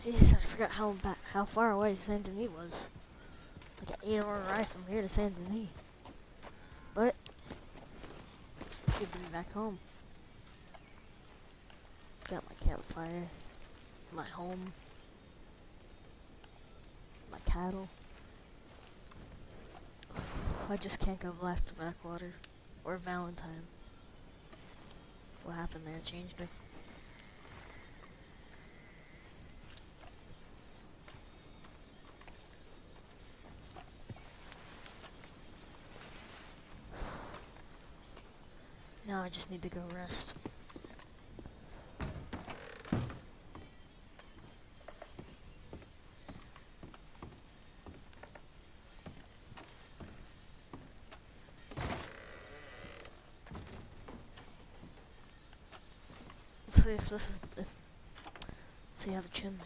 Jesus, I forgot how far away Saint Denis was. Like an 8-hour ride from here to Saint Denis. But good to be back home. Got my campfire, my home, my cattle. I just can't go left to Backwater or Valentine. What happened there changed me. Now I just need to go rest. Let's see if this is let's see how the chimney.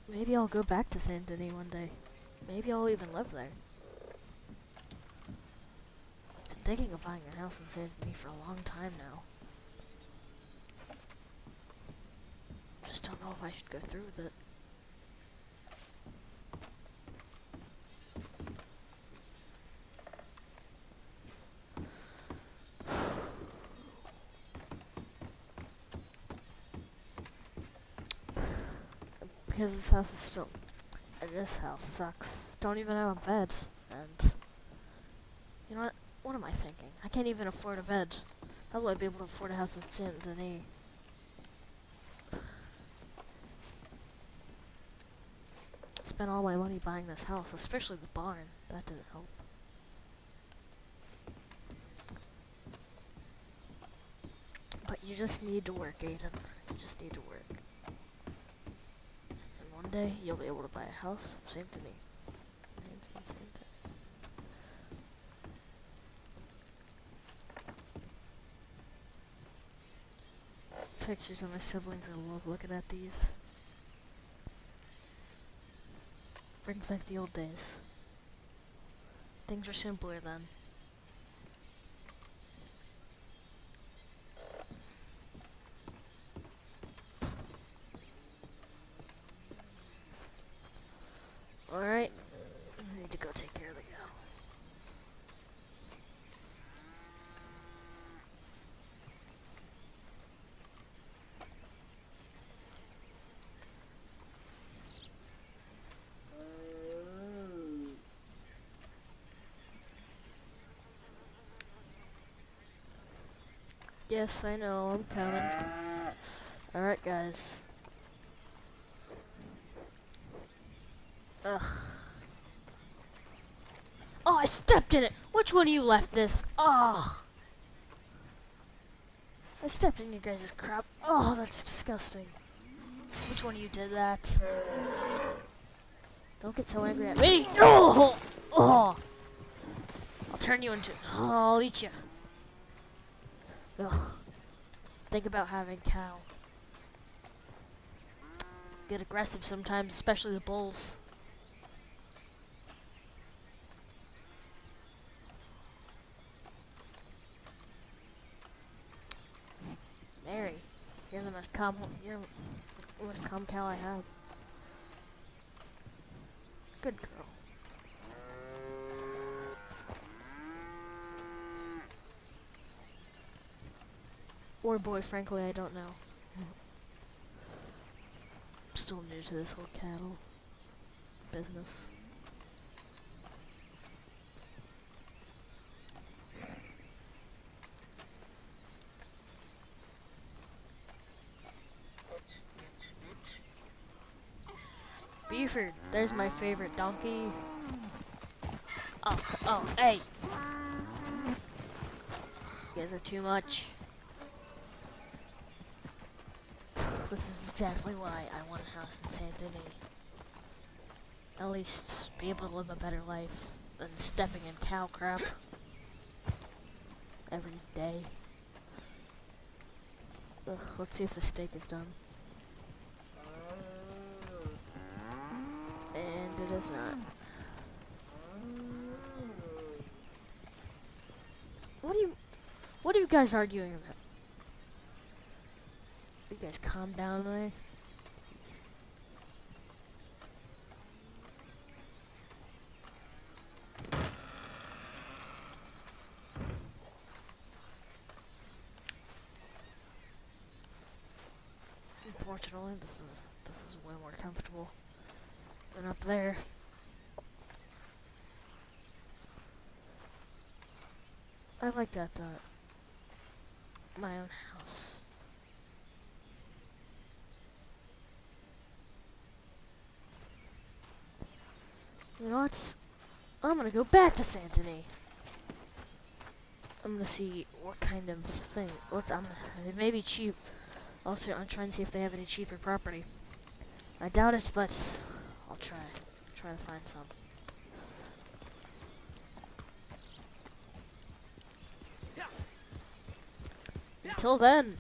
Maybe I'll go back to Saint Denis one day. Maybe I'll even live there. I've been thinking of buying a house in Saint Denis for a long time now. Just don't know if I should go through with it. Because this house is still... And this house sucks. Don't even have a bed. And... You know what? What am I thinking? I can't even afford a bed. How will I be able to afford a house in Saint Denis? Spent all my money buying this house, especially the barn. That didn't help. But you just need to work, Aiden. You just need to work. One day, you'll be able to buy a house in Saint Denis. It's in Saint Denis. Pictures of my siblings, I love looking at these. Brings back the old days. Things were simpler then. Alright, I need to go take care of the cow. Yes, I know, I'm coming. Alright, guys. Ugh. Oh, I stepped in it! Which one of you left this? Oh! I stepped in your guys' crap. Oh, that's disgusting. Which one of you did that? Don't get so angry at me! Oh! Oh! I'll turn you into... Oh, I'll eat you. Ugh. Think about having cow. Get aggressive sometimes, especially the bulls. Mary, you're the most calm cow I have. Good girl. Or boy, frankly, I don't know. I'm still new to this whole cattle business. Buford, there's my favorite donkey. Oh, hey! You guys are too much. This is exactly why I want a house in Saint Denis. At least be able to live a better life than stepping in cow crap every day. Ugh, let's see if the steak is done. And it is not. What are you guys arguing about? You guys calm down there. Jeez. Unfortunately, this is way more comfortable than up there. I like that my own house. You know what? I'm gonna go back to Santony. I'm gonna see what kind of thing. It may be cheap. Also, I'm trying to see if they have any cheaper property. I doubt it, but I'll try to find some. Until then.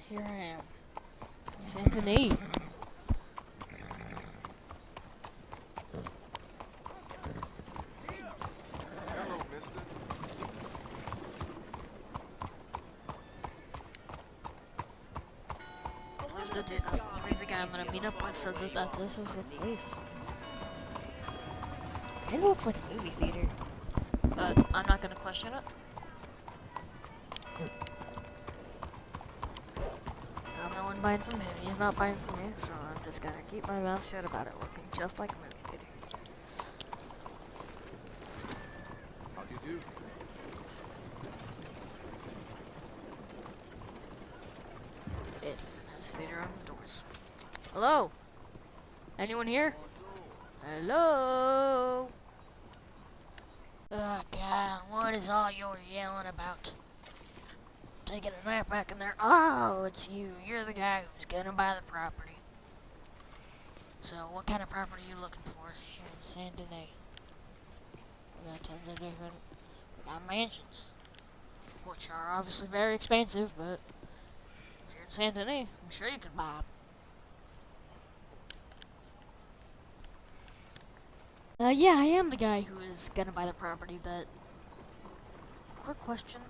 Here I am. Santony. Hello, mister. I believe the guy I'm gonna meet up with said that this is the place. It looks like a movie theater, but I'm not gonna question it. I'm the one buying from him. He's not buying from me, so I'm just gonna keep my mouth shut about it looking just like a movie theater. How do you do? It has theater on the doors. Hello? Anyone here? Hello? Oh God, what is all you're yelling about? Taking a nap back in there. Oh, it's you. You're the guy who's gonna buy the property. So, what kind of property are you looking for here in San Denis? We got tons of different. We got mansions, which are obviously very expensive, but if you're in San Denis, I'm sure you could buy them. Yeah, I am the guy who is gonna buy the property, but quick question.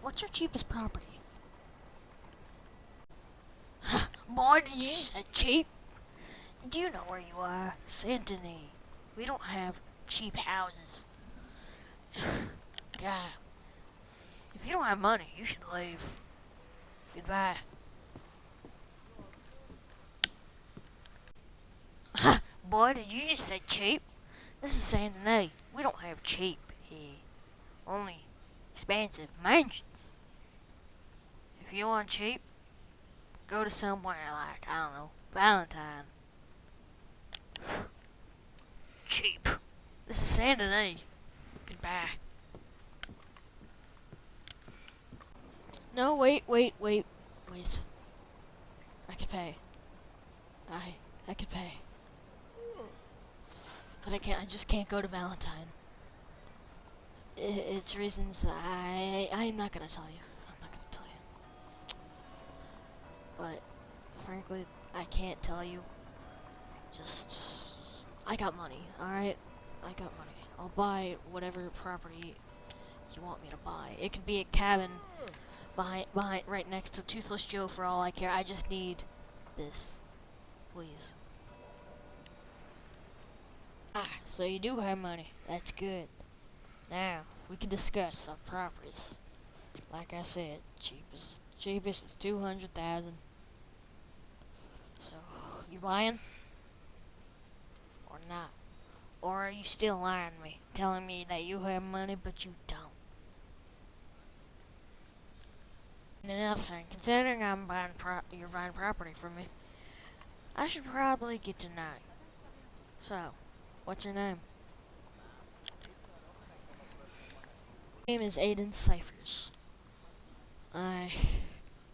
What's your cheapest property? Boy, did you say cheap? Do you know where you are? Santony. We don't have cheap houses. God. If you don't have money, you should leave. Goodbye. Boy, did you just say cheap? This is Santony. We don't have cheap here. Only expensive mansions. If you want cheap, go to somewhere like, I don't know, Valentine. Cheap. This is Santony. Goodbye. No, wait. I could pay. I could pay. But I just can't go to Valentine. It's reasons I'm not gonna tell you. I'm not gonna tell you. But, frankly, I can't tell you. Just, I got money, alright? I got money. I'll buy whatever property you want me to buy. It could be a cabin behind, right next to Toothless Joe for all I care. I just need this. Please. Ah, so you do have money. That's good. Now, we can discuss some properties. Like I said, cheapest is 200,000. So, you buying? Or not? Or are you still lying to me, telling me that you have money but you don't? Enough, and considering you're buying property from me, I should probably get to know you. So, what's your name? My name is Aiden Cyphers. I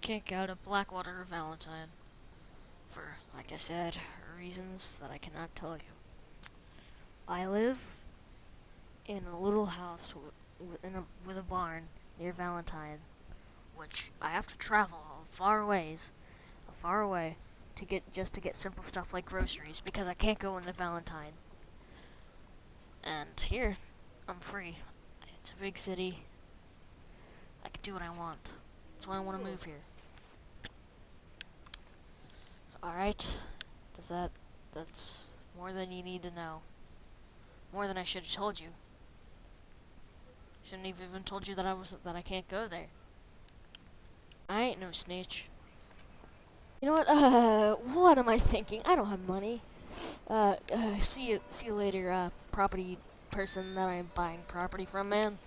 can't go to Blackwater or Valentine for, like I said, reasons that I cannot tell you. I live in a little house with a barn near Valentine, which I have to travel far away, to get simple stuff like groceries because I can't go into Valentine. And here, I'm free. It's a big city. I can do what I want. That's why I want to move here. Alright. That's more than you need to know. More than I should have told you. Shouldn't have even told you that I can't go there. I ain't no snitch. You know what? What am I thinking? I don't have money. See you later, property person that I'm buying property from, man.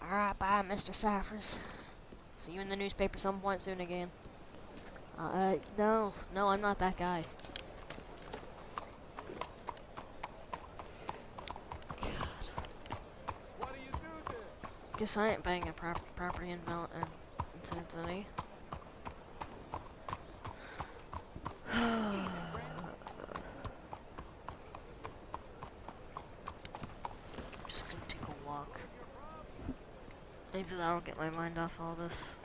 Alright, bye, Mr. Cyphers. See you in the newspaper some point soon again. No, I'm not that guy. God. What do you do there? Guess I ain't buying a property in St. Denis. Just gonna take a walk. Maybe that'll get my mind off all this.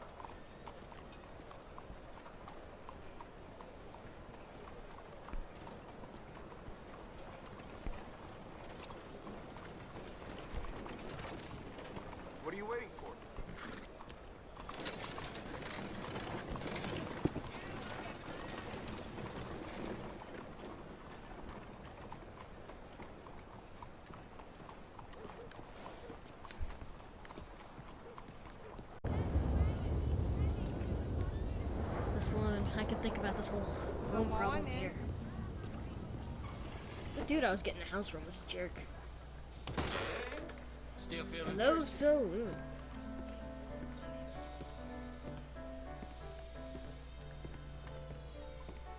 What are you waiting for? The saloon. I can think about this whole home problem here. The dude I was getting a house from was a jerk. Still feeling Hello, thirsty? saloon.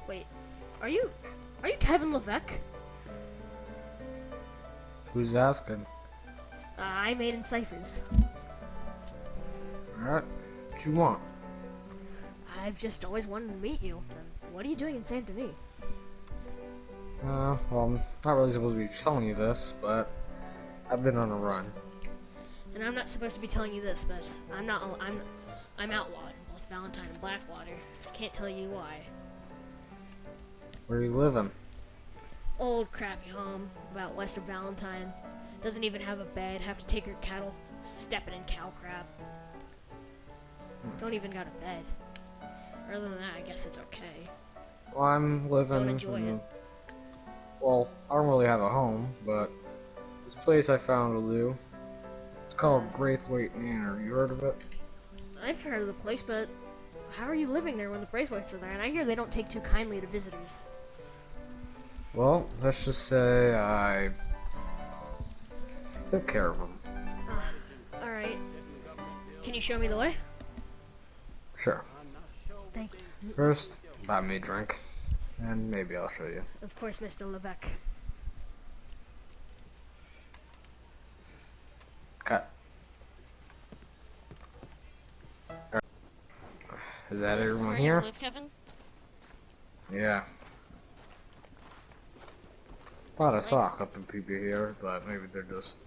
Wait, are you Kevin Levesque? Who's asking? I made in ciphers. Alright, what you want? I've just always wanted to meet you. And what are you doing in Saint Denis? Well, I'm not really supposed to be telling you this, but I've been on a run. And I'm not supposed to be telling you this, but I'm outlawed in both Valentine and Blackwater. Can't tell you why. Where are you living? Old crappy home about west of Valentine. Doesn't even have a bed. Have to take her cattle stepping in cow crap. Don't even got a bed. Other than that, I guess it's okay. Well, I'm living Don't enjoy it. Well, I don't really have a home, but this place I found will do. It's called Braithwaite Manor. You heard of it? I've heard of the place, but how are you living there when the Braithwaites are there? And I hear they don't take too kindly to visitors. Well, let's just say I took care of them. Alright. Can you show me the way? Sure. Thank you. First, buy me a drink, and maybe I'll show you. Of course, Mr. Levesque. Cut. Is that Is this everyone where you here? live, Kevin? Yeah. Thought I That's saw nice. a couple people here, but maybe they're just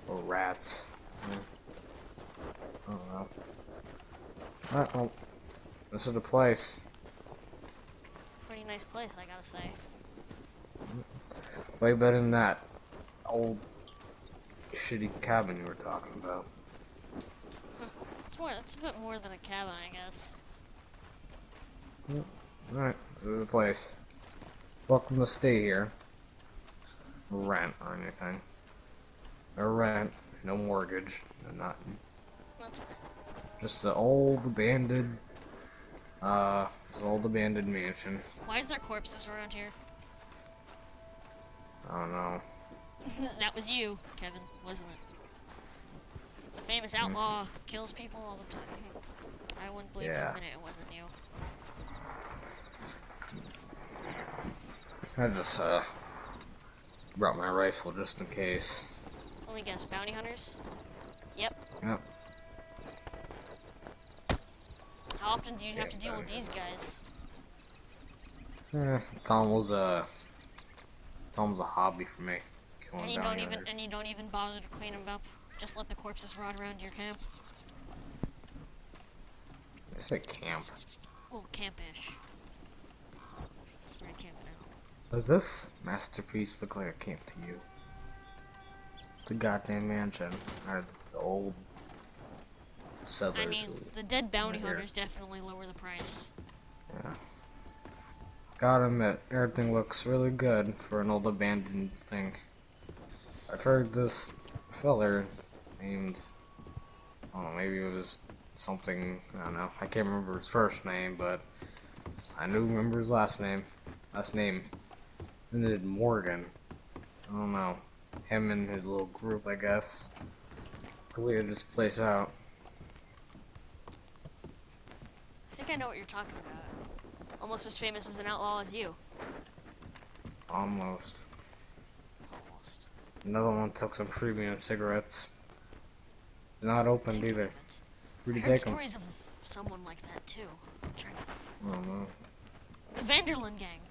little rats. Yeah. I don't know. Alright, well, this is the place. Pretty nice place, I gotta say. Way better than that old shitty cabin you were talking about. That's a bit more than a cabin, I guess. Alright, this is the place. Welcome to stay here. No rent or anything. No rent, no mortgage, no nothing. That's nice. Just the old abandoned mansion. Why is there corpses around here? I don't know. That was you, Kevin, wasn't it? The famous outlaw kills people all the time. I wouldn't believe for Yeah. a minute it wasn't you. I just brought my rifle just in case. Let me guess, bounty hunters? Yep. Yep. How often do you have to deal with these guys? It's almost a hobby for me. killing And bounty hunters. you don't even bother to clean them up. Just let the corpses rot around your camp. It's like camp. Well, campish. We're camping out. Does this masterpiece look like a camp to you? It's a goddamn mansion. Or the old settlers. I mean, the dead bounty Right here. hunters definitely lower the price. Yeah. Gotta admit, everything looks really good for an old abandoned thing. I've heard this feller named, I don't know, maybe it was something, I don't know, I can't remember his first name, but I do remember his last name. And then Morgan. I don't know. Him and his little group, I guess, cleared this place out. I think I know what you're talking about. Almost as famous as an outlaw as you. Almost. Almost. Another one took some premium cigarettes. Not opened either. I Pretty heard take 'em. stories of someone like that too. I'm trying to... I don't know. The Vanderlyn gang.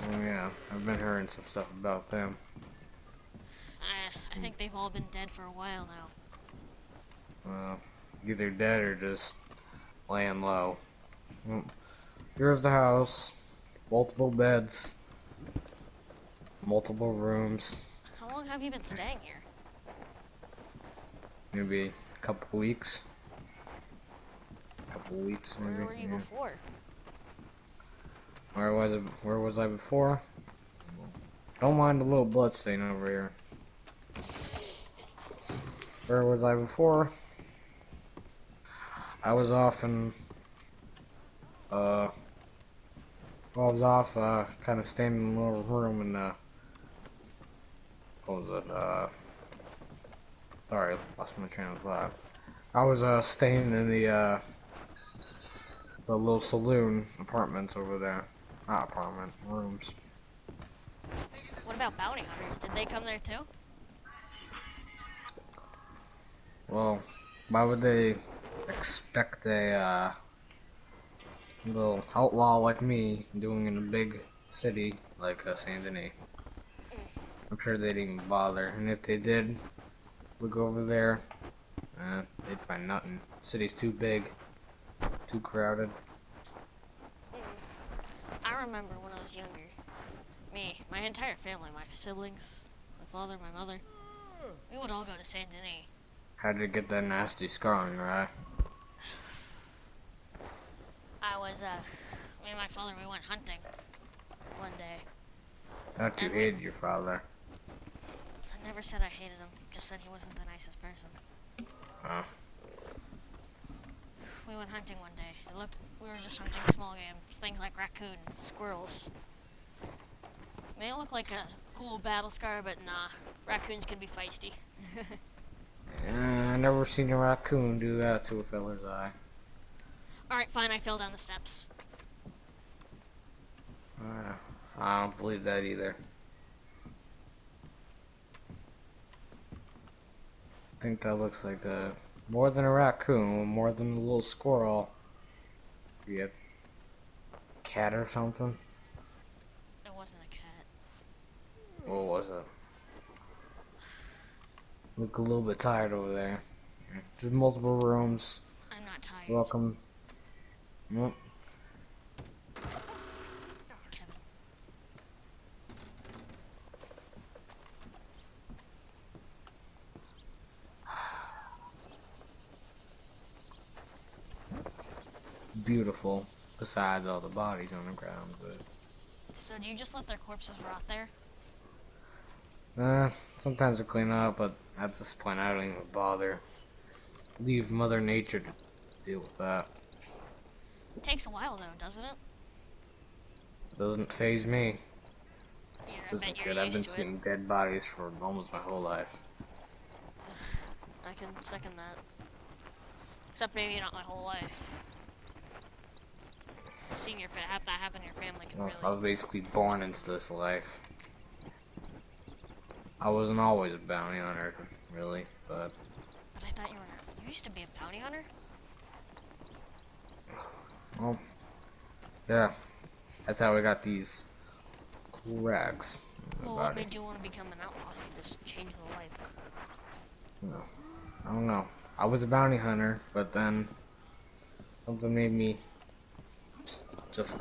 Oh yeah, I've been hearing some stuff about them. I think they've all been dead for a while now. Either dead or just laying low. Here's the house. Multiple beds. Multiple rooms. How long have you been staying here? Maybe a couple weeks. Couple weeks maybe. Where were you yeah. before? Where was I before? Don't mind the little blood stain over here. Where was I before? I was off in kind of staying in a little room in what was it? Sorry, lost my train of thought. I was staying in the little saloon apartments over there. Not apartment, rooms. What about bounty hunters? Did they come there too? Well, why would they expect a little outlaw like me doing in a big city like Saint Denis? I'm sure they didn't even bother, and if they did look over there, they'd find nothing. The city's too big, too crowded. I remember when I was younger. Me, my entire family, my siblings, my father, my mother, we would all go to Saint Denis. How'd you get that nasty scar on your eye? I was, me and my father, we went hunting one day. Thought you hated your father. I never said I hated him, just said he wasn't the nicest person. Huh? We went hunting one day. We were just hunting small game, things like raccoon, squirrels. May look like a cool battle scar, but nah, raccoons can be feisty. I never seen a raccoon do that to a fella's eye. Alright, fine, I fell down the steps. I don't believe that either. I think that looks like more than a raccoon, more than a little squirrel. Be a cat or something? It wasn't a cat. What was it? Look a little bit tired over there. Just multiple rooms. I'm not tired. Welcome. Nope. Kevin. Beautiful. Besides all the bodies on the ground, but So do you just let their corpses rot there? sometimes I clean up, but at this point I don't even bother. Leave Mother Nature to deal with that. It takes a while though, doesn't it? Doesn't faze me. Yeah, I This is bet you're good. I've been used to it. seeing dead bodies for almost my whole life. I can second that. Except maybe not my whole life. Seeing have that happen in your family can Well, really... I was basically born into this life. I wasn't always a bounty hunter, really, but... But I thought you used to be a bounty hunter? Well, yeah. That's how we got these rags on Well, my what body. made you want to become an outlaw and just change the life? No, I don't know. I was a bounty hunter, but then something made me just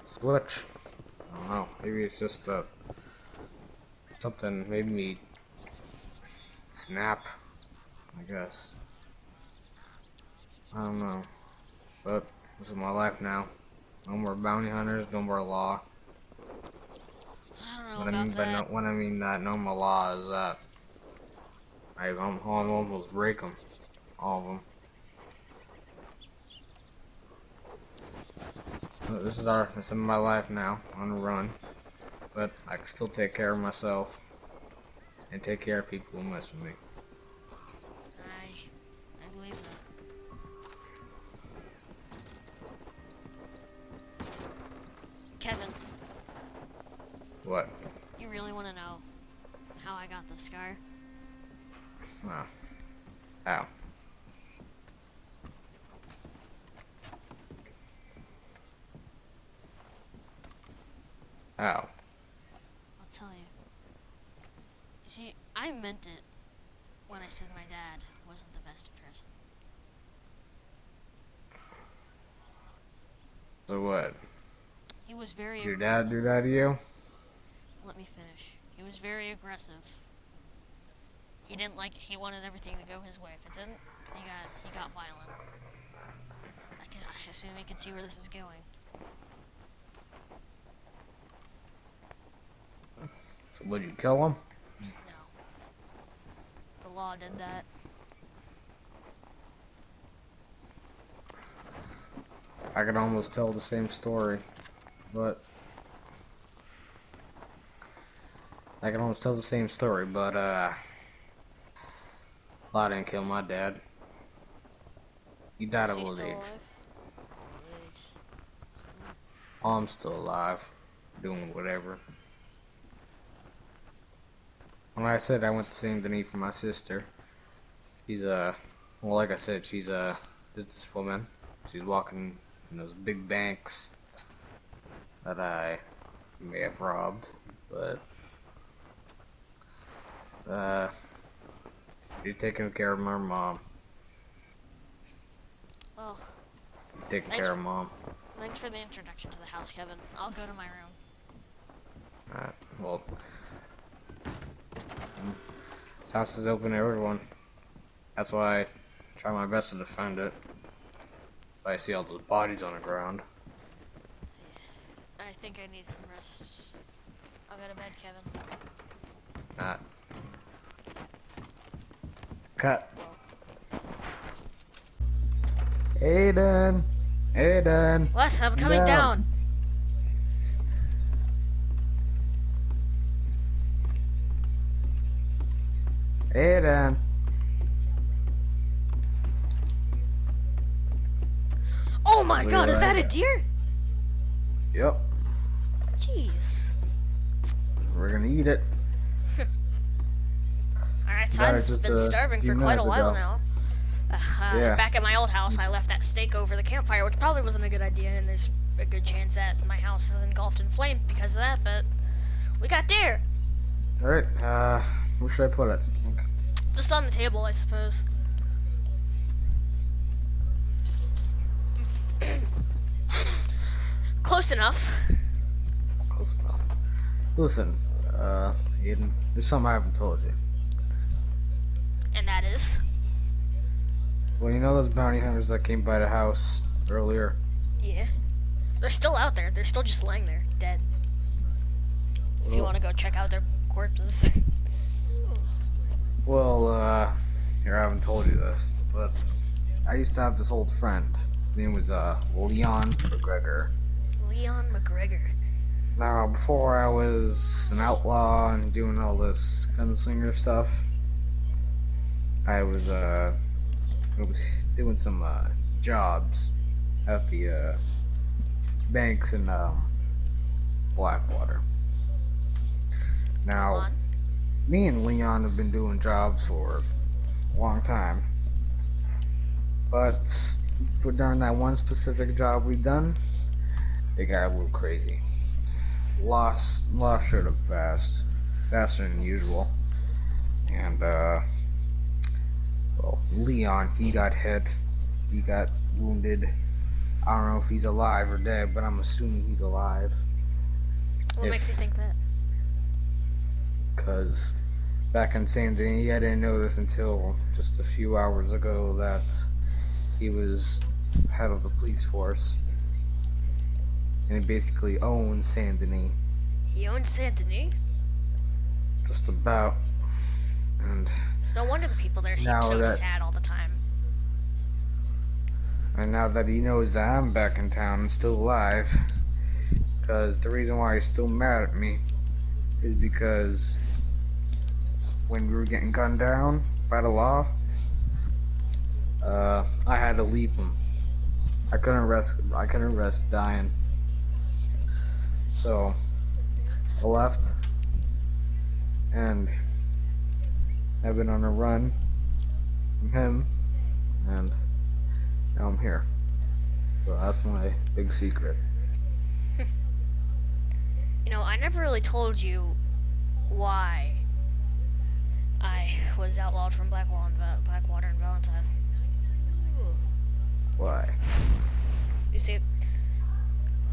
switch. I don't know. Maybe it's just something made me snap. I guess. I don't know. But this is my life now. No more bounty hunters. No more law. I don't know What I about mean by that. no, what I mean that no more law is that I almost break them, all of them. This is my life now, on the run. But I can still take care of myself and take care of people who mess with me. I believe that. Kevin, What? you really want to know how I got the scar? Oh, how? How? I'll tell you. You see, I meant it when I said my dad wasn't the best person. So what? He was very Did your dad aggressive. do that to you? Let me finish. He was very aggressive. He wanted everything to go his way. If it didn't, he got violent. I assume you can see where this is going. So would you kill him? No. The law did that. I could almost tell the same story, I didn't kill my dad. He died Is of he old still age. alive? Wait. I'm still alive, doing whatever. When I said I went to Saint Denis for my sister, she's well, like I said, she's a businesswoman. She's walking in those big banks that I may have robbed, but she's taking care of my mom. Well, Taking thanks care for, of mom. thanks for the introduction to the house, Kevin. I'll go to my room. Well, this house is open to everyone. That's why I try my best to defend it. I see all those bodies on the ground. I think I need some rest. I'll go to bed, Kevin. Not. Cut. Aiden! Aiden! What? I'm Come coming down. Aiden! Oh my Be god, is that right a deer? Yep. Jeez. We're gonna eat it. Alright, so Got it I've just been a starving few for quite a minutes while ago. now. Yeah. Back at my old house, I left that steak over the campfire, which probably wasn't a good idea, and there's a good chance that my house is engulfed in flames because of that, but we got deer. Alright, where should I put it? Just on the table, I suppose. Close enough. Close enough. Listen, Aiden, there's something I haven't told you. And that is? Well, you know those bounty hunters that came by the house earlier? Yeah. They're still out there. They're still just laying there, dead. If you want to go check out their corpses. Well, here, I haven't told you this, but I used to have this old friend. His name was, Leon McGregor. Leon McGregor. Now, before I was an outlaw and doing all this gunslinger stuff, I was doing some, jobs at the, banks in, Blackwater. Go Now, on. me and Leon have been doing jobs for a long time, but during that one specific job we done, it got a little crazy. lost showed up faster than usual, and well, Leon, he got hit, he got wounded. I don't know if he's alive or dead, but I'm assuming he's alive. What makes you think that? Because back in San Denis, I didn't know this until just a few hours ago that he was head of the police force, and he basically owns San Denis. He owns Saint Denis? Just about. And No wonder the people there seem now so that sad all the time. and now that he knows that I'm back in town and still alive, because the reason why he's still mad at me is because when we were getting gunned down by the law, I had to leave him. I couldn't risk dying. So I left, and I've been on a run from him, and now I'm here. So that's my big secret. You know, I never really told you why I was outlawed from Blackwater and Valentine. Why? You see,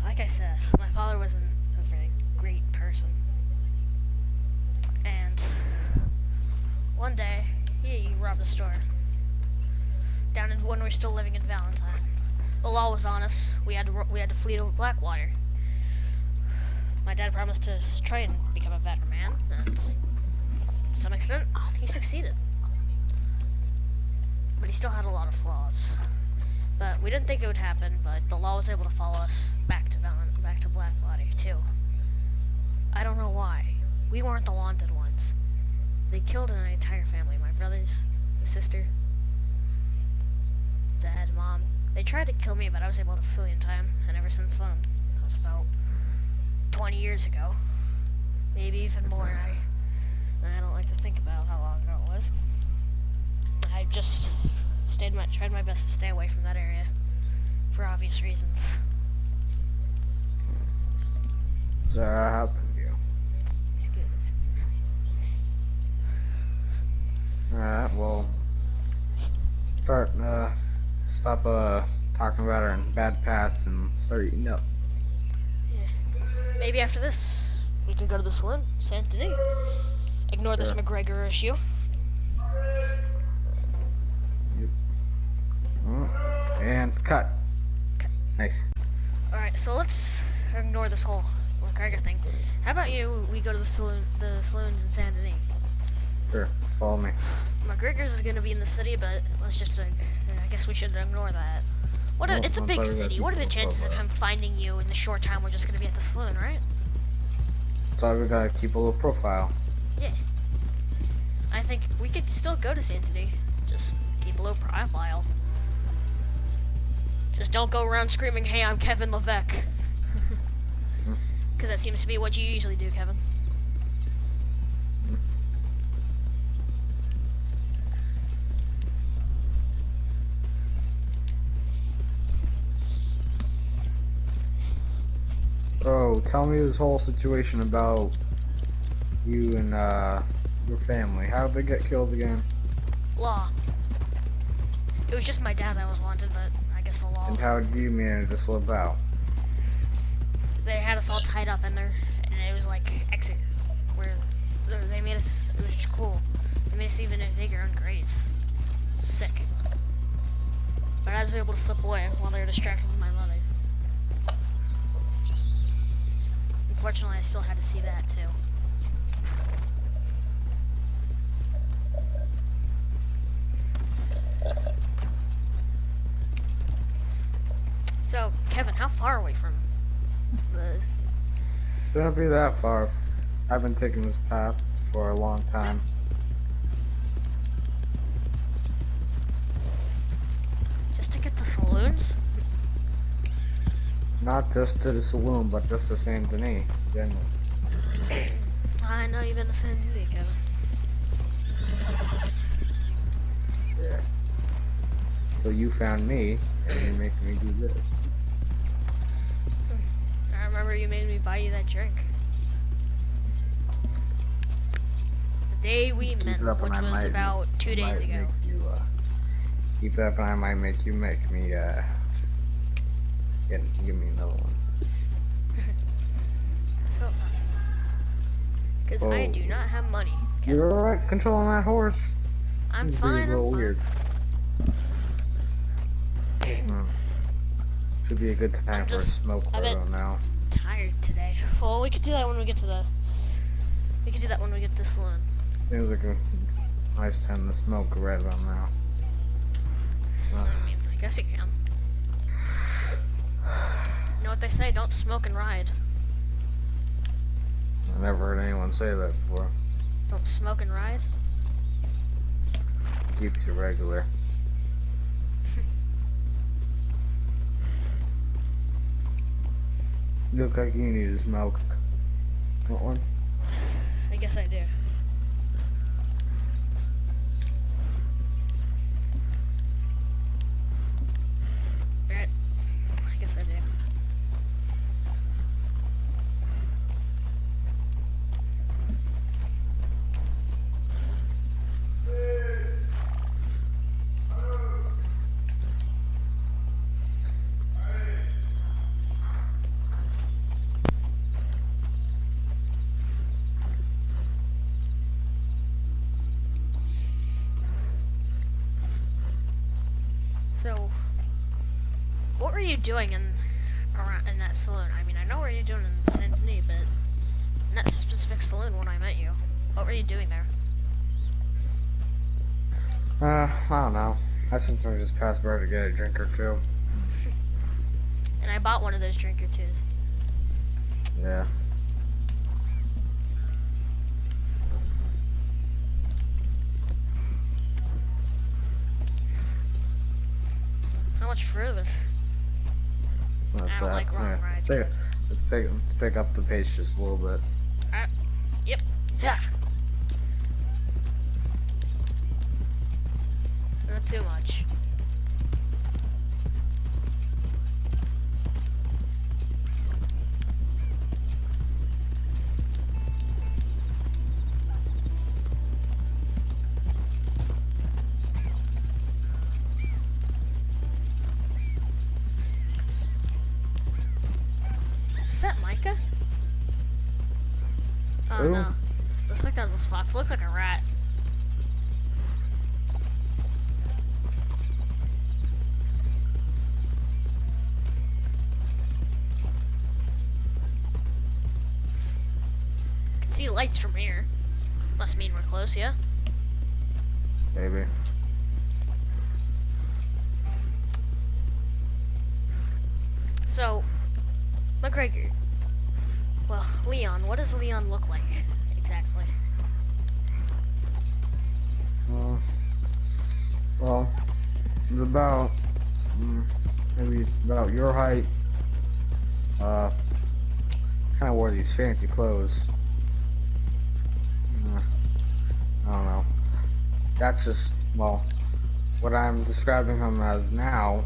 like I said, my father wasn't a very great person. And one day, he robbed a store. Down in when we were still living in Valentine. The law was on us. We had to flee to Blackwater. My dad promised to try and become a better man, and to some extent, he succeeded. But he still had a lot of flaws. But we didn't think it would happen, but the law was able to follow us back to Blackwater, too. I don't know why. We weren't the wanted ones. They killed an entire family. My brothers, my sister, dad, mom. They tried to kill me, but I was able to flee in time, and ever since then, that was about 20 years ago. Maybe even more. I don't like to think about how long ago it was. I just tried my best to stay away from that area for obvious reasons. So that happened to you? Excuse. Alright, well, stop talking about our bad past and start eating up. Yeah. Maybe after this, we can go to the saloon, Saint Denis. Ignore this Sure. McGregor issue. And cut. Nice. Alright, so let's ignore this whole McGregor thing. How about we go to the saloons in Saint Denis? Sure. Follow me. McGregor's is gonna be in the city, but let's just, I guess we should ignore that. Well, It's a once big I city. got What are the people chances of over. him finding you in the short time we're just gonna be at the saloon, right? So we gotta keep a little profile. Yeah. I think we could still go to Saint Denis. Just keep a low profile. Just don't go around screaming, "Hey, I'm Kevin Levesque." Because that seems to be what you usually do, Kevin. Oh, tell me this whole situation about you and your family. How did they get killed again? Law. It was just my dad that was wanted, but I guess the law. And how did you manage to slip out? They had us all tied up in there, and it was like exit, where they made us. It was just cool. They made us even dig our own graves. Sick. But I was able to slip away while they were distracting my mother. Unfortunately, I still had to see that too. So, Kevin, how far away from the? Shouldn't be that far. I've been taking this path for a long time. Just to get the saloons? Not just to the saloon, but just to Saint Denis. Generally. I know you've been to San Diego, Kevin. Yeah. So you found me, and you're making me do this. I remember you made me buy you that drink. day we Keep met, it up, and which was about 2 days might ago. make you. Keep it up, and I might make you make me. Give me another one. So, because I Whoa. do not have money. You're alright controlling that horse. I'm Seems fine, a I'm little fine. weird. Hmm. Should be a good time for a smoke a bit photo now. tired today. Well, we could do that when we get to the, we could do that when we get to the saloon. Seems like a nice time to smoke right about now. I mean, I guess you can. You know what they say, don't smoke and ride. I never heard anyone say that before. Don't smoke and ride? Keeps you regular. You look like you need to smoke. Want one? I guess I do. Right. I guess I do. So, what were you doing in that saloon? I mean, I know what you're doing in Saint Denis, but in that specific saloon when I met you, what were you doing there? I don't know. I sometimes just pass by to get a drink or two. And I bought one of those drink or twos. Yeah. How much further? Not I don't that. like long rides. Let's pick up the pace just a little bit. Yep. Yeah. Not too much. Is that Micah? Oh Who? no. Looks like that was Fox. Look like a rat. I can see lights from here. Must mean we're close, yeah? Maybe. So, McGregor. Well, Leon. What does Leon look like exactly? Well, it's about maybe about your height. Kind of wore these fancy clothes. I don't know. That's just, well, what I'm describing him as now.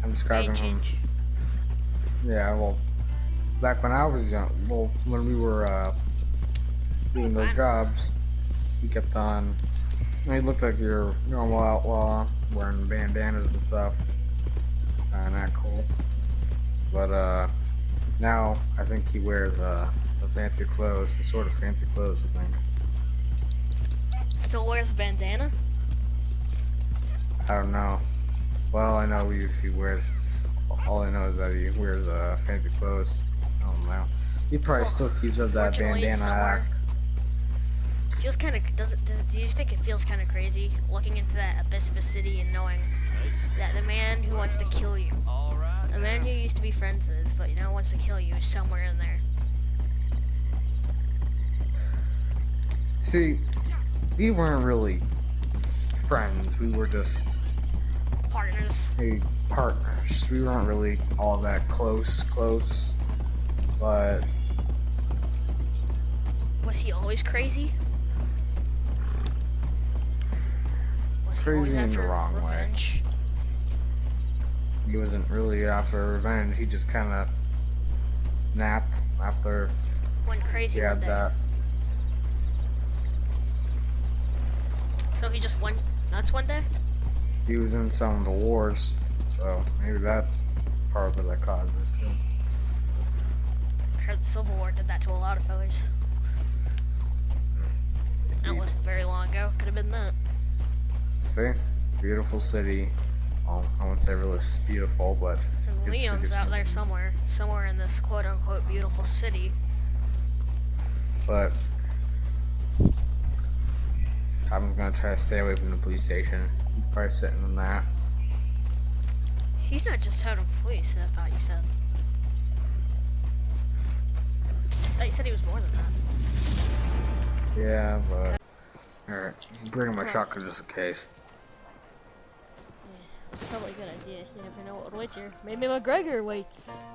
I'm describing him. Change. Yeah, well, back when I was young, well, when we were doing those jobs, he kept on. He looked like your normal outlaw, wearing bandanas and stuff. Not cool. But now I think he wears some fancy clothes, some sort of fancy clothes, I think. Still wears a bandana? I don't know. Well, I know he wears. All I know is that he wears fancy clothes. I don't know. He probably still keeps up that Fortunately, bandana somewhere. act. Feels kind of. Do you think it feels kind of crazy looking into that abyss of a city and knowing that the man who wants to kill you, the man you used to be friends with, but now wants to kill you, is somewhere in there? See, we weren't really friends. We were just Partners. partners. We weren't really all that close, but Was he always crazy? Was he always crazy in the after wrong way. revenge? He wasn't really after revenge. He just kind of napped after Went crazy he one had day. that. So he just went nuts one day? He was in some of the wars, so maybe that part of it that caused it too. I heard the Civil War did that to a lot of fellas. That wasn't very long ago. Could have been that. See? Beautiful city. Well, I wouldn't say really beautiful, but And good Leon's city out there somewhere. somewhere in this quote-unquote beautiful city. But I'm gonna try to stay away from the police station. He's probably sitting in there. He's not just out of police, I thought you said. I thought you said he was more than that. Yeah, but alright. I'm bringing my shotgun just in case. Yeah, probably a good idea. You never know what waits here. Maybe McGregor waits.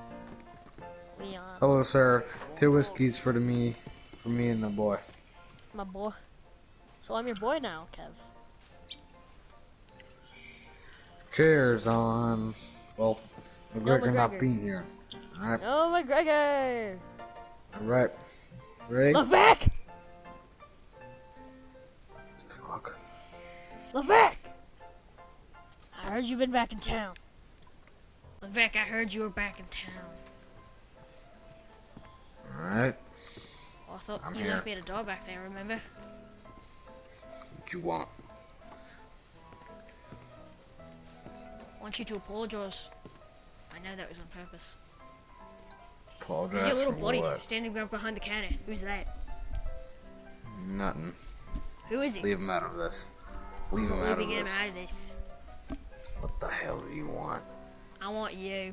Leon. Hello, sir. 2 whiskeys for me and the boy. My boy. So I'm your boy now, Kev. Cheers on, well, McGregor not McGregor. being here. Alright, Oh, McGregor! alright. Ready? Levesque! Fuck. Levesque! I heard you've been back in town. Levesque, I heard you were back in town. Alright, Oh, I thought I'm you here. left me at a door back there, remember? what you want? I want you to apologize. I know that was on purpose. Apologize Who's your little for buddy what? standing right behind the counter? Who's that? Nothing. Who is he? Leave him out of this. Leave I'm him out of leaving him this. out of this. What the hell do you want? I want you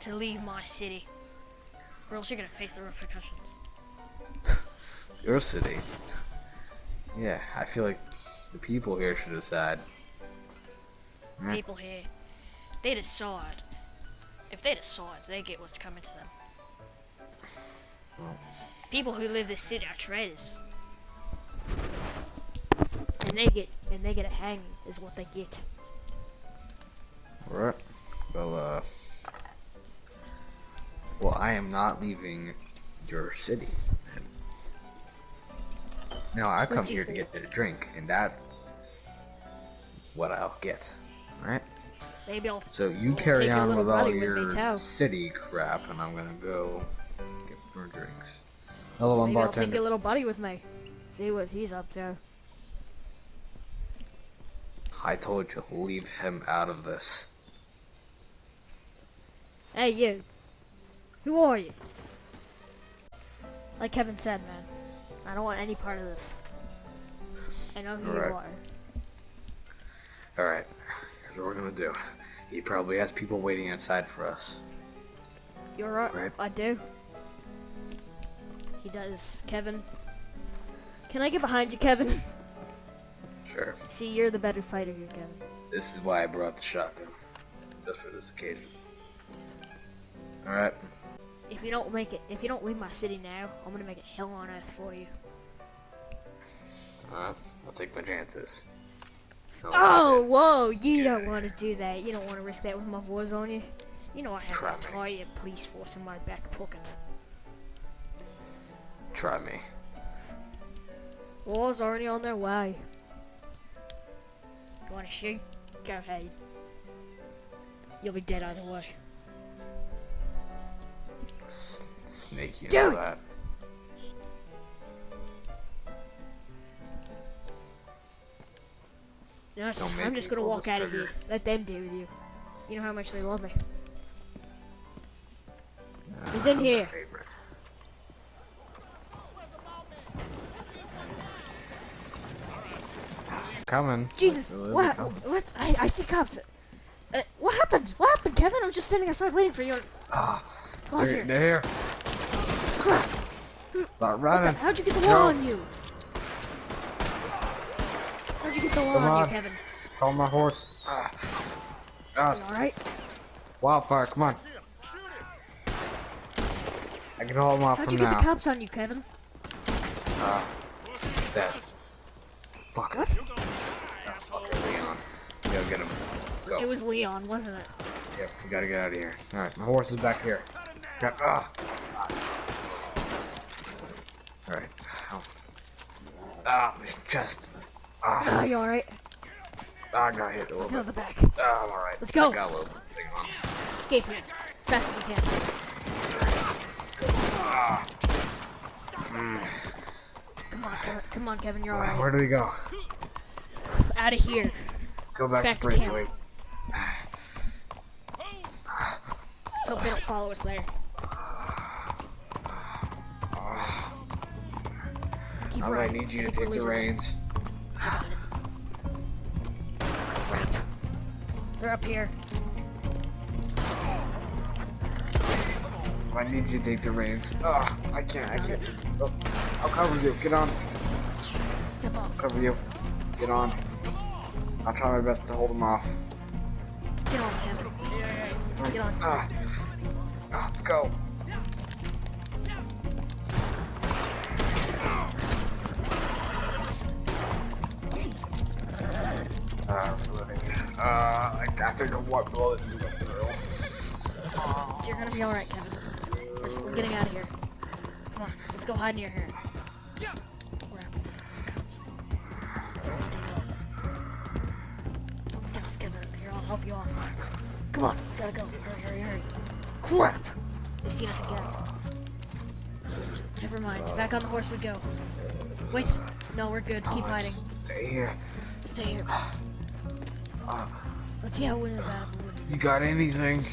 to leave my city, or else you're gonna face the repercussions. Your city? Yeah, I feel like the people here should decide. People here, they decide. If they decide, they get what's coming to them. Well, People who live this city are traitors, and they get a hanging is what they get. right. Well, I am not leaving your city. Now, I come What's here he to for? get a drink, and that's what I'll get. Alright? Maybe I'll So you I'll carry take your on little with all buddy with me your too. city crap, and I'm gonna go get more drinks. Hello, I'm Maybe I'll take bartender. your little buddy with me. See what he's up to. I told you, leave him out of this. Hey you, who are you? Like Kevin said, man, I don't want any part of this. I know who Alright. you are. Alright, here's what we're gonna do. He probably has people waiting outside for us. You're right. Right. I do. He does. Kevin. Can I get behind you, Kevin? Sure. See, you're the better fighter here, Kevin. This is why I brought the shotgun. Just for this occasion. Alright. If you don't leave my city now, I'm gonna make it hell on earth for you. I'll take my chances. No, Oh, that's it. whoa! You don't want to do that. You don't want to risk that with my voice on you. You know I have Try an me. entire police force in my back pocket. Try me. War's already on their way. You want to shoot? Go ahead. You'll be dead either way. Snake you Do know it! that. No, Don't make I'm just me gonna pull walk this out of trigger. here. Let them deal with you. You know how much they love me. He's in I'm here. their favorite. Coming. Jesus, Really what? coming. What? I see cops. What happened? What happened, Kevin? I was just standing outside waiting for you. Ah, Lost they're, here. they're here. Crap! Start What running. the, how'd you get the law Go. on you? How'd you get the law Come on you, on. Kevin? Call my horse. Ah. You Ah, alright? wildfire, come on. I can hold him off How'd from you get now. the cops on you, Kevin? Death. Fuck What? it. Fuck Leon. We gotta get him. Let's go. It was Leon, wasn't it? Yep, we gotta get out of here. Alright, my horse is back here. Alright. My chest. Ah, you alright? I got hit a little Get on bit. the back. I'm alright. Let's go. I got a little thing on. Let's escape here as fast as we can. Let's go. Ah. Come on, Kevin. Come on, Kevin. You're alright. Where do we go? Out of here. Go back Back to to camp. Wait. Let's hope they don't follow us there. Keep I might riding. need you I to think we're take the losing them. reins. I got it. Crap. They're up here. I need you to take the reins. Oh, I can't take this. Oh, I'll cover you. Get on. Step off. Cover you. Get on. I'll try my best to hold them off. Get on, Kevin. Get on. Let's go. I think a white bullet is went through. You're gonna be alright, Kevin. We're getting out of here. Come on, let's go hide near here. Crap. Try to stay low. Get off, Kevin. Here, I'll help you off. Come on, gotta go. Hurry. Crap! They've seen us again. Never mind. Back on the horse we go. Wait. No, we're good. Keep hiding. Stay here. Stay here. Let's see how we win the battle. You got anything?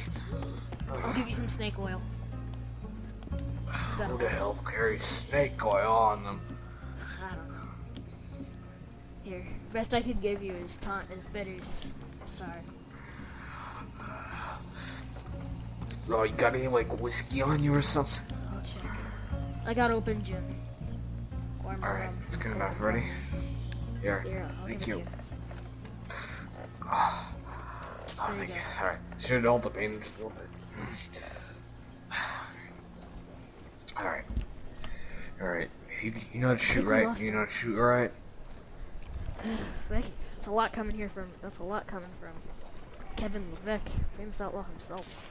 I'll give you some snake oil. Who the hell carries snake oil on them? I don't know. Here, best I could give you is bitters. Sorry. Oh, you got any like whiskey on you or something? I'll check. I got open gin. Alright, it's good enough. Ready? Here. I'll Thank give it you. to you. Oh, There you thank go. you. Alright. Should hold the pain just a little bit. Alright. Alright. You know how to shoot, think we right? lost You him. know how to shoot, right? Thank you. That's a lot coming from Kevin Levesque, famous outlaw himself.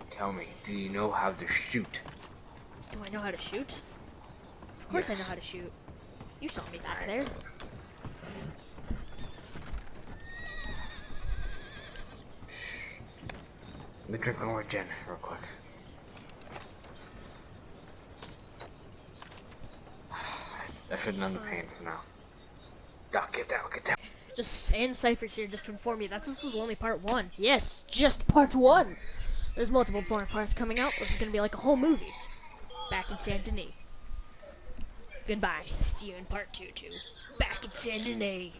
Tell me, do you know how to shoot? Do I know how to shoot? Of course I know Yes. how to shoot. You saw me back there. Let me drink one more gin real quick. That should numb the pain for now. Get down. Just saying ciphers here just to inform you that this was only part 1. Yes, just part 1. There's multiple more parts coming out. This is gonna be like a whole movie. Back in Saint Denis. Goodbye. See you in part 2 too. Back in Saint Denis.